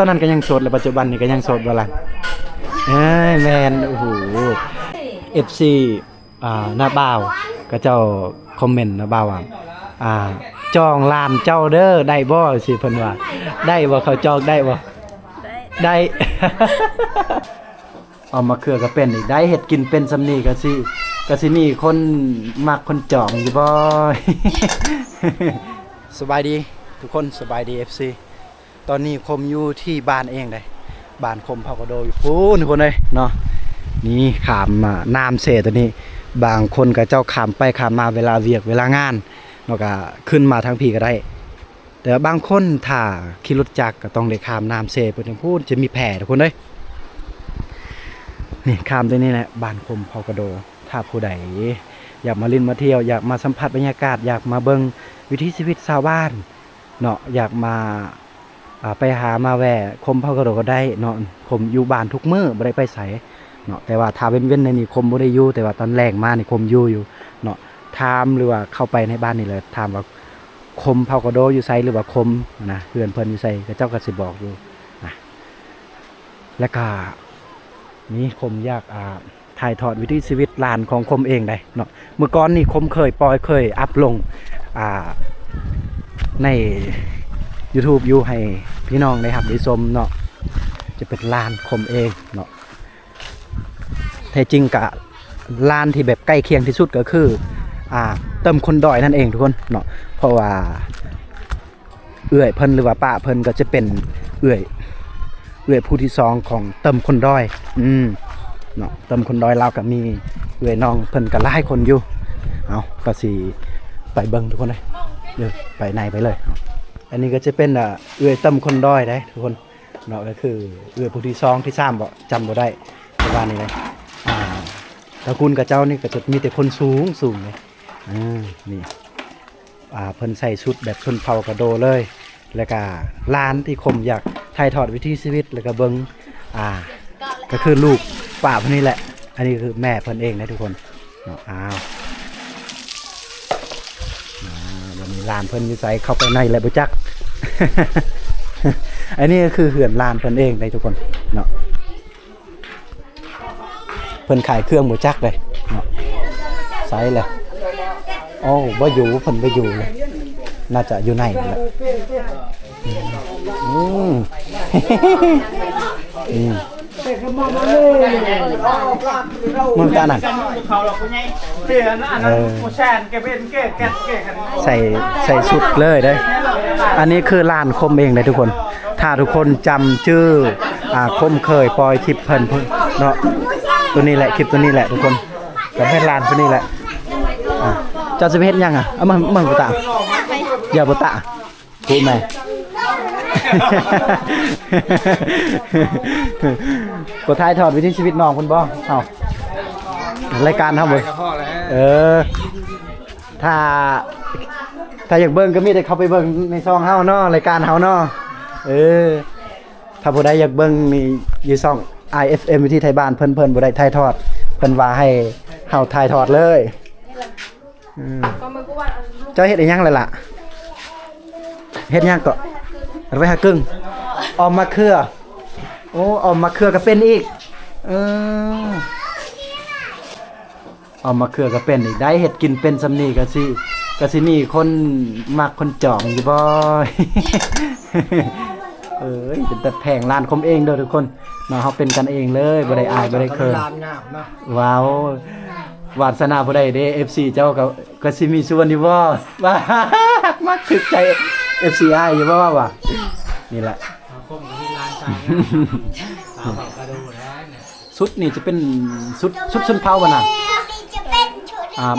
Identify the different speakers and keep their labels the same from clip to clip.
Speaker 1: ตอนนั้นก็ยังโสดและปัจจุบันนี่ก็ยังโสดบ่ล่ะเอ้ยแม่นโอ้โห FC หน้าบ่าวก็เจ้าคอมเมนต์หน้าบ่าวว่าจองลานเจ้าเด้อได้บ่สิเพิ่นว่าได้บ่เขาจองได้บ่ได้ เอามาเครือก็เป็นอีกได้เฮ็ดกินเป็นสำนีก็สิมีคนมักคนจองอยู่บ่ สบายดีทุกคนสบายดี FC ตอนนี้คมอยู่ที่บ้านเองได้บ้านคมเผากระโดอยู่พูนทุกคนเลยเนาะนี่ขามมาน้ำเสตัวนี้บางคนก็เจ้าขามไปขามมาเวลาเวียกเวลางานเนาะก็ขึ้นมาทางพี่ก็ได้แต่บางคนถ้าขี่รถจักรก็ต้องได้ขามน้ำเสไปทางพูนจะมีแผ่ทุกคนเลยนี่ขามตัวนี้แหละบ้านคมเผากระโดถ้าผู้ใดอยากมาเล่นมาเที่ยวอยากมาสัมผัสบรรยากาศอยากมาเบิ่งวิถีชีวิตชาวบ้านเนาะอยากมาไปหามาแวะคมเผากระโดก็ได้เนาะคมอยู่บ้านทุกมื้อบ่ได้ไปไสเนาะแต่ว่าถ้าเว้นในนี่คมบ่ได้อยู่แต่ว่าตอนแรกมานี่คมอยู่เนาะถามหรือว่าเข้าไปในบ้านนี่เลยถามว่าคมเผากระโดอยู่ไสหรือว่าคมนะเพื่อนเพิ่นอยู่ไสก็เจ้าก็สิบอกอยู่นะแล้วก็นี่คมอยากถ่ายทอดวิถีชีวิตหลานของคมเองได้เนาะเมื่อก่อนนี่คมเคยปล่อยเคยอัพลงใน YouTube อยู่ให้พี่น้องได้ครับได้ชมเนาะจะเป็นลานคมเองเนาะแท้จริงกะลานที่แบบใกล้เคียงที่สุดก็คือเติมคนดอยนั่นเองทุกคนเนาะเพราะว่าเอื้อยเพิ่นหรือว่าป้าเพิ่นก็จะเป็นเอื้อยผู้ที่สองของเติมคนดอยเนาะเติมคนดอยเราก็มีเอื้อยน้องเพิ่นก็หลายคนอยู่เอาก็สิไปเบิ่งทุกคนเลยเดี๋ยวไปในไปเลยอันนี้ก็จะเป็นเอื้อยต่ำคนด้อยได้ทุกคนเนาะก็คือเอื้อยผู้ที่สองที่สามบ่จำบ่ได้ประมาณนี้เลยตระกูลกับเจ้านี่ก็จะมีแต่คนสูงเลยนี่เพิ่นใส่ชุดแบบชนเผ่ากระโดเลยแล้วก็ร้านที่คมอยากถ่ายทอดวิถีชีวิตแล้วก็เบิ่งก็คือลูกป้าเพิ่นนี่แหละอันนี้คือแม่เพิ่นเองนะทุกคนเนาะมีลานเพิ่นอยู่ใส่เข้าไปในแล้วบ่จัก อันนี้ก็คือเหือนลานเพิ่นเองเลยทุกคนเนาะเพิ่นขายเครื่องบ่จักเลยเนาะใส่เลยโอ้บ่อยู่เพิ่นบ่อยู่เลยน่าจะอยู่ในแหละมึงตาหนังใส่สุดเลยได้อันนี้คือลานคมเองเลยทุกคนถ้าทุกคนจำชื่อคมเคยปล่อยคลิปเพิ่นเนาะตัวนี้แหละคลิปตัวนี้แหละทุกคนกับเพชรลานตัวนี้แหละเจ้าจะเพชรยังเอามึงบุตะอย่าบุตะพูดไหมก็ถ่ายทอดวิถีชีวิตน้องคุณบ่เอารายการทำเลยถ้าอยากเบิ่งก็มีแต่เข้าไปเบิ่งในช่องเฮาเนาะรายการเฮาเนาะถ้าผู้ใดอยากเบิ่งนี่อยู่ช่อง IFM วิถีไทยบ้านเพิ่นบ่ได้ถ่ายทอดเพิ่นว่าให้เฮาถ่ายทอดเลยเจ้าเฮ็ดอีหยังเลยล่ะเฮ็ดหยังก็ไว้หากึ่งออมมะเขือโอ้ออมมะเขือก็เป็นอีกออมมะเขือก็เป็นอีกได้เฮ็ดกินเป็นสำนีก็สิมีคนมักคนจองอยู่บ่ เป็นแต่แผงร้านคมเองเด้อทุกคนเนาะเฮาเป็นกันเองเลยบ่ได้อายบ่ได้เคินว้าววาสนาบ่ได้เด้ FC เจ้าก็สิมีส่วนอยู่บ่ว่ามักถึกใจ FCI อยู่บ่ว่านี่แหละชุดนี่จะเป็นชุดชนเผ่าบ่น่ะ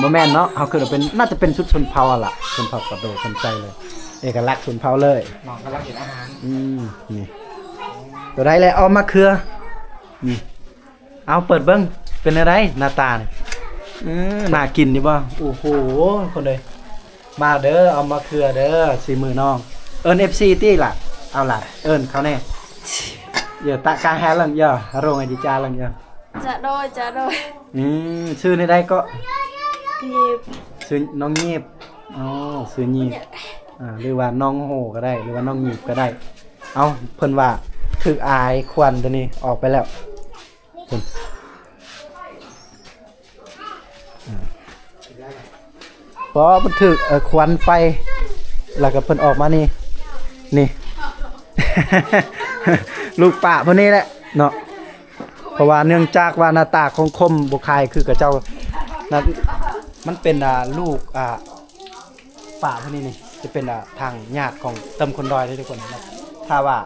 Speaker 1: บ่แม่นเนาะเฮาคือเป็นน่าจะเป็นชุดชนเผ่าล่ะชนเผ่ากระโดดสนใจเลยเอกลักษณ์ชนเผ่าเลยเหมาะกับรักกินอาหารนี่ตัวใดแล้วเอามาเครือนี่เอาเปิดเบิ่งเป็นอะไรหน้าตาน่ากินอยู่บ่โอ้โหคนเลยมาเด้อเอามาเครือเด้อสีมือน้องเอิ้น FC ตี้ล่ะเอาล่ะเอิ้นเขาแน่อย่าตะกางแฮลังอย่าโรงไอดีจาลังอย่า
Speaker 2: จะโดย
Speaker 1: ชื่อในใดก็
Speaker 2: งีบ
Speaker 1: ชื่อน้องงีบชื่องีบหรือว่าน้องโหก็ได้หรือว่าน้องงีบก็ได้เอาเพิ่นว่า ถึกอายควันตัวนี้ออกไปแล้วคุณเพราะมันถึกควันไฟแล้วก็เพิ่นออกมานี่นี่ ลูกปะพวกนี้แหละเนาะเพราะว่าเนื่องจากว่าหน้าตาของคมบุคายคือกับเจ้านะมันเป็นลูกปะพวกนี้นี่จะเป็นทางญาติของเติมคนดอยได้ทุกคนนะถ้าว่า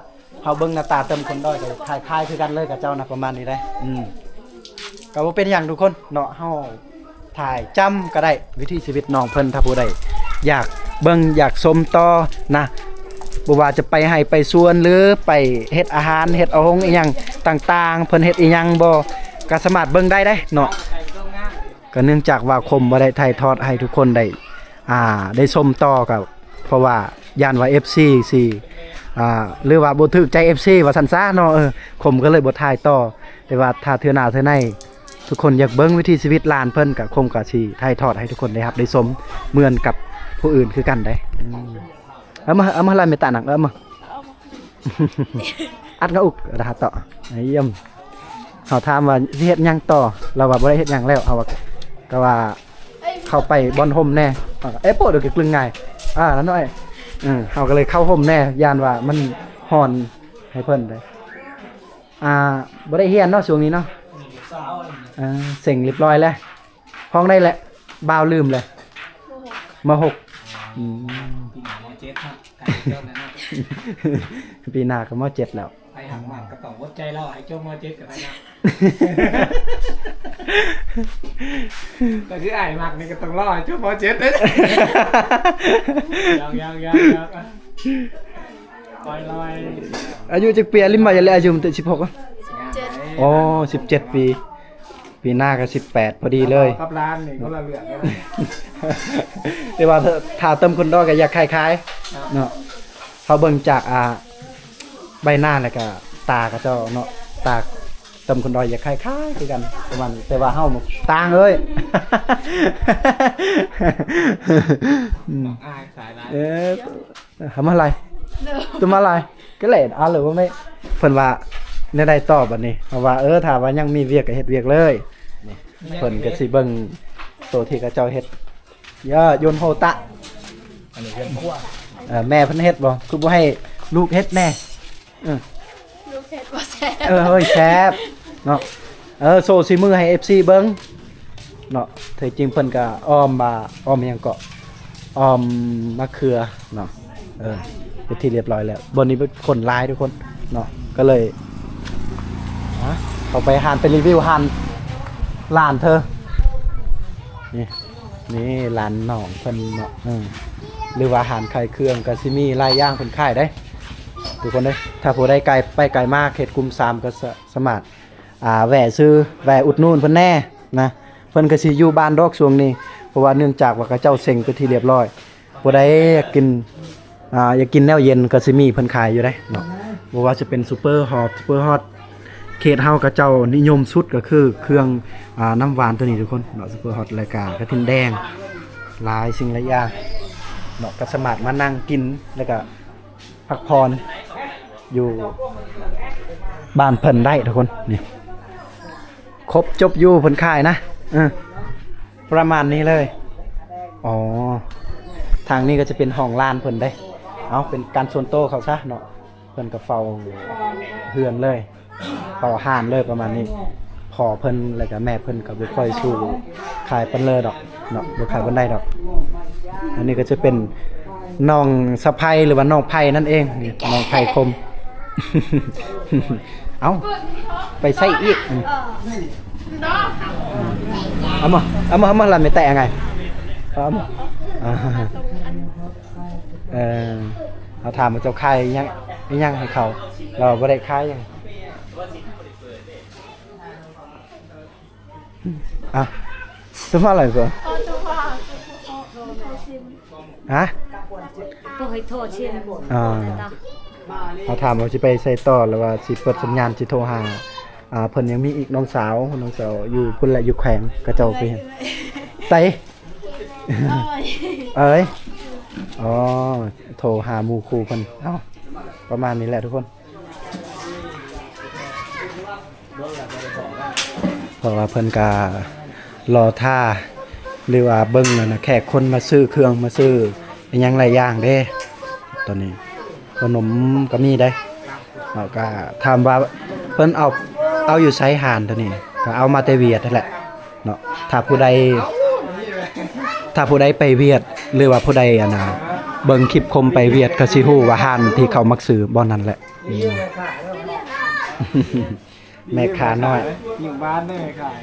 Speaker 1: เฮาเบิ่งหน้าตาเติมคนดอยก็คล้ายๆคือกันเลยกับเจ้านะประมาณนี้ได้ก็บ่เป็นอย่างทุกคนเนาะเฮาถ่ายจำก็ได้วิถีชีวิตน้องเพิ่นถ้าผู้ใดอยากเบิ่งอยากชมต่อนะบ่ว่าจะไปให้ไปสวนหรือไปเฮ็ดอาหารเฮ็ดเอาหงอีหยังต่างๆเพิ่นเฮ็ดอีหยังบ่ก็สามารถเบิ่งได้เนาะก็เนื่องจากว่าคมบ่ได้ถ่ายทอดให้ทุกคนได้ชมต่อก็เพราะว่าย่านว่า FC สิหรือว่าบ่ถูกใจ FC ว่าซั่นซะเนาะคมก็เลยบ่ถ่ายต่อแต่ว่าถ้าเทื่อหน้าเทื่อในทุกคนอยากเบิ่งวิถีชีวิตหลานเพิ่นก็คมก็สิถ่ายทอดให้ทุกคนได้รับได้ชมเหมือนกับผู้อื่นคือกันได้เอามาลายไม่ตาหนังเอามา อัดกระอุกรหัสต่อเยี่ยมเขาถามว่าสิเฮ็ดหยังต่อเราว่าบ่ได้เฮ็ดหยังแล้วเอาว่าก็ว่าเข้าไปบอนห่มแน่โปะเดี๋ยวก็กลึงง่ายนั่นน้อยเฮาก็เลยเข้าห่มแน่ย่านว่ามันฮ้อนให้เพิ่นได้บ่ได้เฮียนเนาะช่วงนี้เนาะเสร็งเรียบร้อยแล้วห้องได้แหละบ่าวลืมเลยมา6ปีหน้าก็ม.7แล้ว
Speaker 3: ไปหางหมากกระต่อวัดใจเราไอ้โจ้ม.7กับไอ้นะแต่คือไอ้หมากนี่ก็ต้องรอไอ้โจ้ม.7เลยยังปล่อยลอย
Speaker 1: อายุจักปีลิมมาอย่าเลยอายุมัน16อ่ะอ๋อ17 ปีปีหน้าก็18พอดีเลย
Speaker 3: กับร้านนี่ก็ละเหลือกัน
Speaker 1: แต่ว่าถ้าเติมคนดอกก็อยากคล้ายๆเนาะเขาเบิ่งจากใบหน้าแล้วก็ตาก็เจ้าเนาะตาเติมคนดอยอยากคล้ายๆคือกันประมาณแต่ว่าเฮาต่างเลย
Speaker 3: สายร้าย
Speaker 1: ทำอะไรตัวมาอะไรก็เลยหรือว่าไม่เพิ่นว่าได้ตอบบัดนี้เพราะว่าถ้าว่ายังมีเวียกก็เฮ็ดเวียกเลยเพิ่นก็สิเบิ่งตัวที่เขาเจ้าเฮ็ดโยนโฮตะ
Speaker 3: อันนี้เป็นขั้ว
Speaker 1: แม่เพิ่นเฮ็ดบ่คือบ่ให้ลูกเฮ็ดแน่
Speaker 2: ลูกเฮ็ดบ่แซ่บ
Speaker 1: เฮ้ยแซ่บเนาะโซซิมือให้ FC เบิ่งเนาะแท้จริงเพิ่นก็อ้อมหยังก็อ้อมมะเขือเนาะเป็นที่เรียบร้อยแล้วบนนี้เป็นคนหลายทุกคนเนาะก็เลยเขาไปหานไปรีวิวหานหลานเธอนี่หลานน้องเพิ่นเนาะหรือว่าอาหารไข่เครื่องก็สิมีหลายอย่างเพิ่นขายได้ทุกคนเด้ถ้าผู้ใดไกลไปไกลมากเขตกลุ่ม3ก็สามารถแวะซื้อแวะอุดหนุนเพิ่นแน่นะเพิ่นก็สิอยู่บ้านดอกช่วงนี้เพราะว่าเนื่องจากว่าเขาเจ้าเซ็งไปที่เรียบร้อยผู้ใดอยากกินแนวเย็นก็สิมีเพิ่นขายอยู่ได้เนาะบ่ว่าจะเป็นซุปเปอร์ฮอตเขตเฮากับเจ้านิยมสุดก็คือเครื่องน้ำหวานตัวนี้ทุกคนเนาะซุปเปอร์ฮอตรายการกระทินแดงหลายสิ่งหลายอย่างเนาะก็สามารถมานั่งกินแล้วก็พักผ่อนอยู่บ้านเพิ่นได้ทุกคนนี่ครบจบอยู่เพิ่นขายนะประมาณนี้เลยทางนี้ก็จะเป็นห้องลานเพิ่นได้เป็นการส่วนโตเขาซะเนาะเพิ่นก็เฝ้าเฮือนเลยเฝ้าห้านเลยประมาณนี้พ่อเพิ่นแล้วก็แม่เพิ่นก็บ่ค่อยสู้ขายเพิ่นเลยดอกเนาะบ่ขายเพิ่นได้ดอกอันนี้ก็จะเป็นน้องสะไพหรือว่าน้องไผ่นั่นเองนี่น้องไผ่คม ไปใส่อีกเอามาละไม่แตะไงเอาถามว่าเจ้าค่ายยังให้เขาเราบ่ได้ค่ายยังจะมาอะไรเพื่อฮะ
Speaker 4: ตัวให้โทษเช่น
Speaker 1: เขาถามว่าสิไปใส่ต่อหรือว่าสิเปิดสัญญาณสิโทรหาเพิ่นยังมีอีกน้องสาวอยู่พุ่นแหละอยู่แขวงกระเจ้าไปใส่โทรหาหมู่ครูเพิ่นประมาณนี้แหละทุกคน เพราะว่าเพิ่นก็รอท่าหรือว่าเบิ่งนั่นน่ะแขกคนมาซื้อเครื่องมาซื้ออิหยังหลายอย่างเด้ตอนนี้ขนมก็มีได้เราก็ถามว่าเพิ่นเอาอยู่ไสหานตัวนี้ก็เอามาแต่เวียดนั่นแหละเนาะถ้าผู้ใดไปเวียดหรือว่าผู้ใดเบิ่งคลิปคมไปเวียดก็สิฮู้ว่าหานที่เขามักซื้อบ่นั่นแหละแม่ค้าน้อย
Speaker 3: อยู่บ้านได้ไหมขาย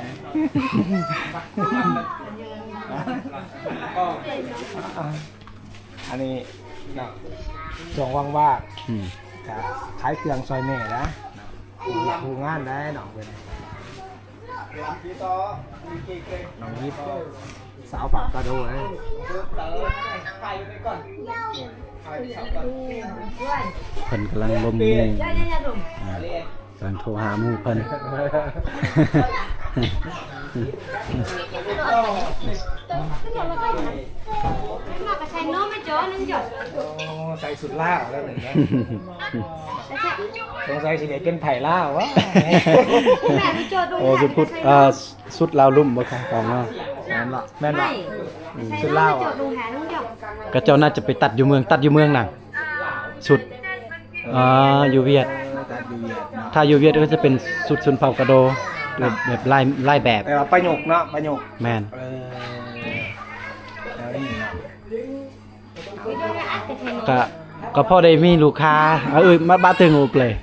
Speaker 3: อันนี้จองว่างๆขายเครื่องซอยแม่นะดูงานได้หนองเป็นน้องยิบสาวผักกระโดดเลย
Speaker 1: เพิ่นกำลังลมงกำลังโทรหาหมู่เพิ่น
Speaker 4: ใส่น้องไม่จ่อนึงหยด
Speaker 3: ใส่สุดล่าแล้วหนึ่งนะสงสัยสิเด็กเป็นไผ่ล่าวะ
Speaker 4: แม่ไม่จ่อดู
Speaker 1: โอ้สุดพุทธสุดลาวลุ่มบ่ของเนาะ
Speaker 3: แม่นหรอแม่นหรอ
Speaker 4: สุดเล่าจ่อดูหาน้องหยด
Speaker 1: ก็เจ้าน่าจะไปตัดอยู่เมืองน่ะสุดอยู่เวียดถ้าอยู่เวียดก็จะเป็นสุดชนเผ่ากระโดแบบลายแบบ
Speaker 3: แต่ว่าประโยคเนาะประโยค
Speaker 1: แม่น
Speaker 3: แล้วนี่นะ
Speaker 1: ก็พอได้มีลูกค้ามาบ้าตึงอุกเลย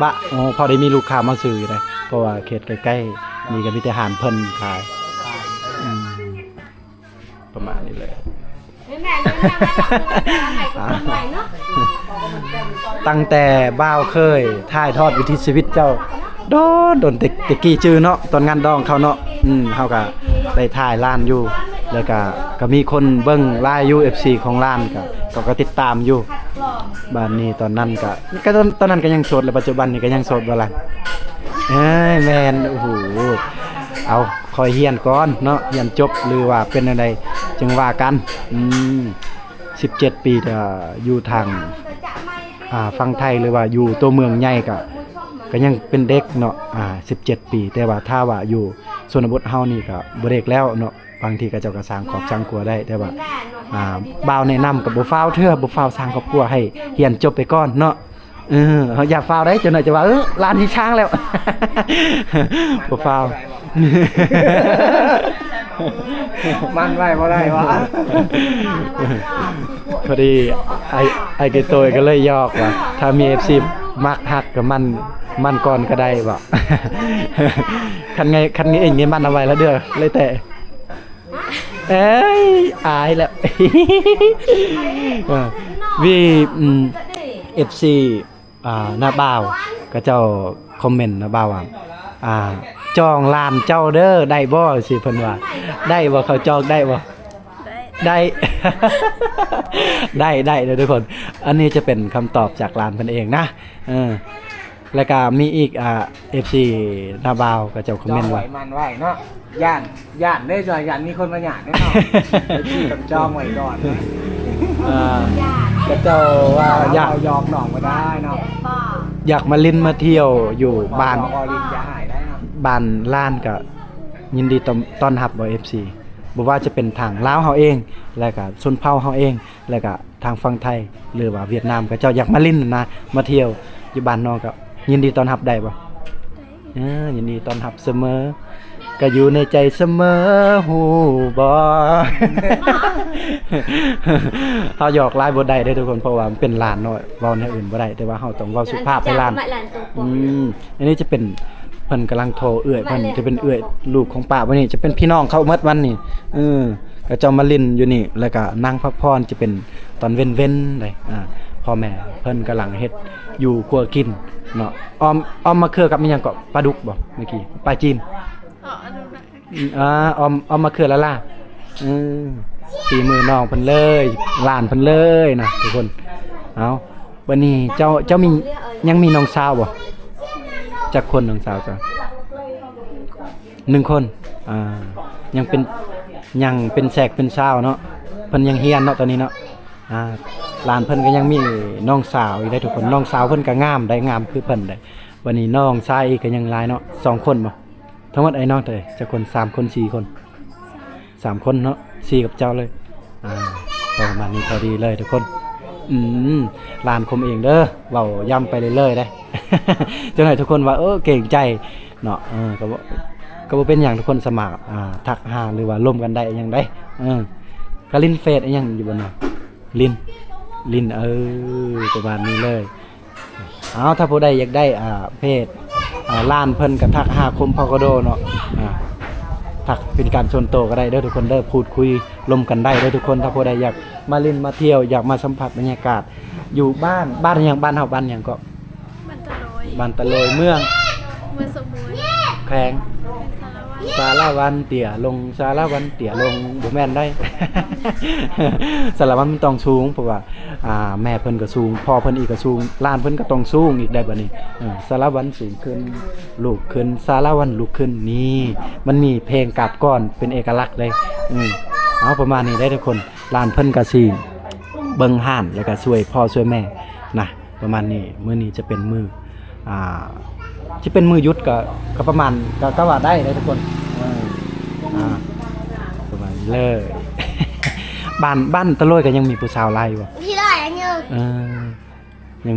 Speaker 1: บะพอได้มีลูกค้ามาซื้ออยู่เลยเพราะว่าเขตใกล้ๆมีกับมีแต่อาหารเพิ่นขายประมาณนี้เลย
Speaker 4: แม่ใหม่เนาะ
Speaker 1: ตั้งแต่บ้าวเคยถ่ายทอดวิถีชีวิตเจ้าโดนตะกี้จื้อเนาะตอนงานดองเขาเนาะเฮาก็ได้ถ่ายร้านอยู่แล้วก็มีคนเบิ่งไลฟ์ UFC ของร้านก็ติดตามอยู่บ้านนี้ตอนนั้นก็ตอนนั้นก็ยังโสดและปัจจุบันนี้ก็ยังโสดบ่ล่ะแม่นโอ้โหเอาคอยเฮียนก่อนเนาะเฮียนจบหรือว่าเป็นอะไรจึงว่ากัน17 ปีจะอยู่ทางฝั่งไทยหรือว่าอยู่ตัวเมืองใหญ่ก็ยังเป็นเด็กเนาะ17 ปีแต่ว่าถ้าว่าอยู่ชนบทเฮานี่ก็บ่เด็กแล้วเนาะบางทีก็เจ้าก็สร้างครอบสร้างครัวได้แต่ว่าบ่าวแนะนำก็บ่ฟ้าวบ่ฟ้าวสร้างครอบครัวให้เรียนจบไปก่อนเนาะเฮาอย่าฟ้าวได้จังได๋จะว่าร้านที่ช้างแล้ว บ่ฟ้าว
Speaker 3: มันไว้บ่ได้วะ
Speaker 1: พอดีไอ้เกโตยก็เลยยอกว่าถ้ามี FC มักฮักกับมันก่อนก็ได้บ่ คันไงเองนี่มันเอาไว้แล้วเด้อเลยแต่อายแล้ว วีFC หน้าบ่าวก็เจ้าคอมเมนต์หน้าบ่าวว่าจองลานเจ้าเด้อได้บ่สิเพิ่นว่าได้บ่เขาจองได้บ่ได้ ได้เลยทุกคนอันนี้จะเป็นคำตอบจากลานเพิ่นเองนะแล้วก็มีอีกFC หน้าบ่าวก็เจ้าคอมเมนต์ว่า
Speaker 3: มันไว้เนาะย่านได้จอยย่านมีคนมาหยาดแน่นอนที่กับจองไว้ก่อน
Speaker 1: ก็เจ้าว่าอยาก
Speaker 3: ยอกหนองก็ได้เนาะ
Speaker 1: อยากมาลิ้นมาเที่ยวอยู่บ้าน
Speaker 3: ลินจะหายได้เนาะ
Speaker 1: บ้านล้านก็ยินดีต้อนรับบ่ FC บ่ว่าจะเป็นทางลาวเฮาเองแล้วก็ชนเผ่าเฮาเองแล้วก็ทางฝั่งไทยหรือว่าเวียดนามก็เจ้าอยากมาลิ้นนะมาเที่ยวอยู่บ้านน้องก็ยินดีต้อนรับได้บ่ยินดีต้อนรับเสมอก็อยู่ในใจเสมอฮู้บ่ เฮาหยอกลายบ่ได้เด้อทุกคนเพราะว่ามันเป็นลานเนาะเว้าแนวอื่นบ่ได้แต่ว่าเฮาต้องเว้าสุภาพให้ลานอันนี้จะเป็นเพิ่นกำลังโทรเอื้อยเพิ่นจะเป็นเอื้อยลูกของป้าวันนี้จะเป็นพี่น้องเขาหมดวันนี้ก็เจ้ามาลินอยู่นี่แล้วก็นั่งพักผ่อนจะเป็นตอนเว้นๆได้พ่อแม่เพิ่นกำลังเฮ็ดอยู่ครัวกินเนาะออมมะเขือกับอีหยังก็ปลาดุกบ่เมื่อกี้ปลาจีนออมมะเขือละล่ะฝีมือน้องเพิ่นเลยหลานเพิ่นเลยนะทุกคนเอาวันนี้เจ้ามียังมีน้องสาวบ่จักคนน้องสาวจ้ะ1 คนยังเป็นแสกเป็นสาวเนาะเพิ่นยังเฮียนเนาะตอนนี้เนาะหลานเพิ่นก็ยังมีน้องสาวอยู่ได้ทุกคนน้องสาวเพิ่นก็งามได้งามคือเพิ่นได้ วันนี้น้องชายก็ยังหลายเนาะ2คนบ่ทั้งหมดไอ้น้องเตยจักคน3คน4คน3คนเนาะ4กับเจ้าเลยประมาณนี้พอดีเลยทุกคนลานคมเองเด้อเว้าย้ำไปเรื่อยๆได้ จังได๋ทุกคนว่าเก่งใจเนาะก็บ่เป็นหยังทุกคนสมัครทักหาหรือว่าร่วมกันได้หยังได้ก็ลินเฟซอีหยังอยู่บ่เนาะลินประมาณนี้เลยเอาถ้าผู้ใดอยากได้เพจล้านเพิ่นก็ทักหาคมพอกโดเนาะทักเป็นการส่วนตัวก็ได้เด้อทุกคนเด้อพูดคุยร่วมกันได้เด้อทุกคนถ้าผู้ใดอยากมาเล่นมาเที่ยวอยากมาสัมผัสบรรยากาศอยู่บ้านหยังบ้านเฮาบ้านหยังก็บ้านตะโลยเมือง
Speaker 2: สมุย
Speaker 1: แขวงสารวันเตี่ยลงสารวันเตี่ยลงบ่แม่นได้ สารวันมันต้องสูงเพราะว่าแม่เพิ่นก็สูงพ่อเพิ่นอีกก็สูงหลานเพิ่นก็ต้องสูงอีกได้บัดนี้สารวันสูงขึ้นลูกขึ้นสารวันลูกขึ้นนี่มันมีเพลงกลับก้อนเป็นเอกลักษณ์เลยเอาประมาณนี้ได้ทุกคนหลานเพิ่นก็สิเบิ่งห่านแล้วก็ช่วยพ่อช่วยแม่นะประมาณนี้มื้อนี้จะเป็นมื้อที่เป็นมือยุดก็ประมาณก็ว่าได้เลยทุกคนประมาณเลย บ้านตะโลยก็ยังมีผู้สาวไล่อยู่
Speaker 4: ที่ได้ยัง
Speaker 1: ยัง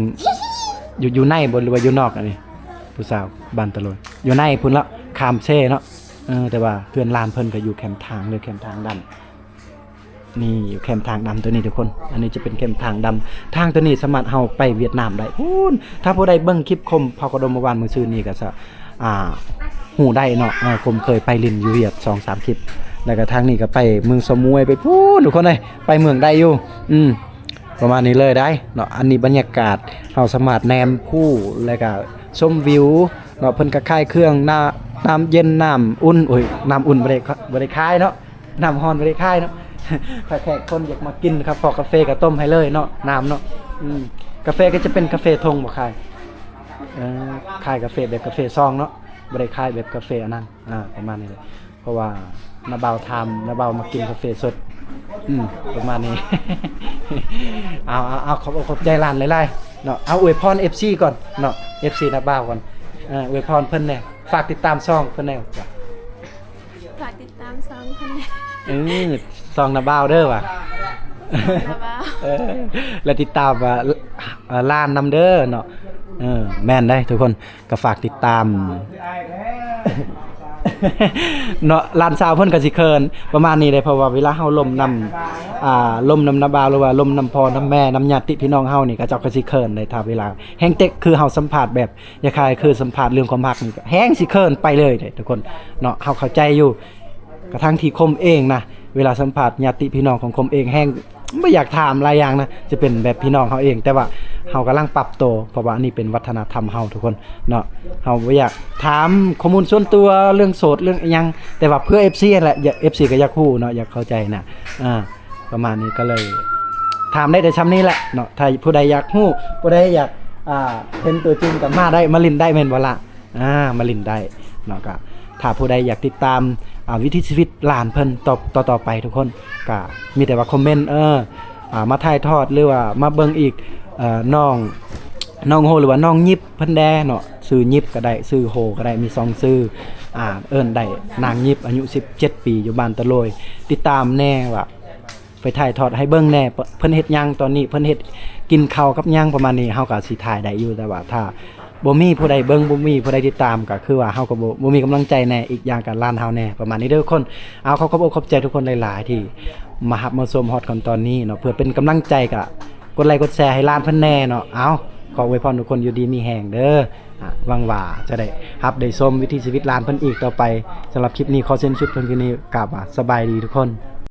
Speaker 1: อยู่ในบนหรือว่าอยู่นอกอันนี้ผู้สาวบ้านตะโลยอยู่ในพุ่นละคามเช่เนาะแต่ว่าเพื่อนลานเพิ่นก็อยู่แคมป์ทางเลยแคมป์ทางดำนี่อยู่แคมป์ทางดำตัวนี้ทุกคนอันนี้จะเป็นแคมป์ทางดำทางตัวนี้สามารถเฮาไปเวียดนามได้ถ้าผู้ใดเบิ่งคลิปคมพอกระดมเมื่อวานมื้อซื่อนี้ก็จะหูได้เนาะผมเคยไปลินอยู่เวียด 2-3 คลิปแล้วก็ทางนี้ก็ไปเมืองสมุยไปพูนทุกคนเลยไปเมืองได้อยู่ประมาณนี้เลยได้เนาะอันนี้บรรยากาศเฮาสามารถแนมคู่แล้วก็ชมวิวเนาะเพิ่นก็คายเครื่องน้ำเย็นน้ำอุ่นน้ำอุ่นบ่ได้คายเนาะน้ำร้อนบ่ได้คายเนาะถ้าแขกคนอยากมากินครับพอกาแฟกับต้มให้เลยเนาะน้ำเนาะกาแฟก็จะเป็นกาแฟทงบ่คายคายกาแฟแบบกาแฟซองเนาะบ่ได้คายแบบกาแฟอันนั้นประมาณนี้เลยเพราะว่าน้าเบาทำน้าเบามากินกาแฟสดประมาณนี้ เอาขอบใจร้านหลายๆเนาะเอาอวยพร FC ก่อนเนาะ FC น้าเบาก่อนอวยพรเพิ่นแน่ฝากติดตามช่องเพิ่นแน่
Speaker 2: ฝากติดตามซองเพิ่น
Speaker 1: ซองน้าเบาเด้อว่ะแล้วติดตามร้านนำเด้อเนาะแม่นได้ทุกคนก็ฝากติดตามเนาะร้านสาวเพิ่นก็สิเคินประมาณนี้ได้เพราะว่าเวลาเฮาล่มน้ำน้าบ่าวหรือว่าล่มน้ำพ่อน้ำแม่น้ำญาติพี่น้องเฮานี่ก็เจ้าก็สิเคินได้ถ้าเวลาแฮงเต็กคือเฮาสัมภาษณ์แบบอย่าคายคือสัมภาษณ์เรื่องความรักนี่ก็แฮงสิเคินไปเลยเด้ทุกคนเนาะเฮาเข้าใจอยู่กระทั่งที่คมเองนะเวลาสัมภาษณ์ญาติพี่น้องของคมเองแฮงไม่อยากถามหลายอย่างนะจะเป็นแบบพี่น้องเฮาเองแต่ว่าเฮากำลังปรับตัวเพราะว่านี่เป็นวัฒนธรรมเฮาทุกคนเนาะเฮาบ่อยากถามข้อมูลส่วนตัวเรื่องโสดเรื่องอีหยังแต่ว่าเพื่อ FC แหละ FC ก็อยากฮู้เนาะอยากเข้าใจนะประมาณนี้ก็เลยถามได้แต่ชั้นนี้แหละเนาะถ้าผู้ใดอยากฮู้ผู้ใดอยากเป็นตัวจริงก็มาได้มาลินได้แม่นบ่ล่ะมาลินได้เนาะก็ถ้าผู้ใดอยากติดตามวิถีชีวิตหลานเพิ่นต่อไปทุกคนก็มีแต่ว่าคอมเมนต์มาถ่ายทอดหรือว่ามาเบิ่งอีกน้องโฮหรือว่าน้องยิบเพิ่นแดเนาะชื่อยิบก็ได้ชื่อโฮก็ได้มี2ชื่อเอิ้นได้นางยิบอายุ17 ปีอยู่บ้านตะโลยติดตามแน่ว่าไปถ่ายทอดให้เบิ่งแน่เพิ่นเฮ็ดหยังตอนนี้เพิ่นเฮ็ดกินข้าวกับหยังประมาณนี้เฮาก็สิถ่ายได้อยู่แต่ว่าถ้าบ่มีผู้ใดเบิ่งบ่มีผู้ใดติดตามก็คือว่าเฮาก็บ่มีกำลังใจแน่อีกอย่างกับร้านเฮาแน่ประมาณนี้เด้อทุกคนเอาขอบใจทุกคนหลายๆที่มารับมาชมฮอดกันตอนนี้เนาะเพื่อเป็นกำลังใจก็กดไลค์กดแชร์ให้ร้านเพิ่นแน่เนาะเอาขออวยพรทุกคนอยู่ดีมีแรงเด้อหวังว่าจะได้รับได้ชมวิถีชีวิตร้านเพิ่นอีกต่อไปสำหรับคลิปนี้ขอเซ็นชุดเพิ่นคืนนี้กลับสบายดีทุกคน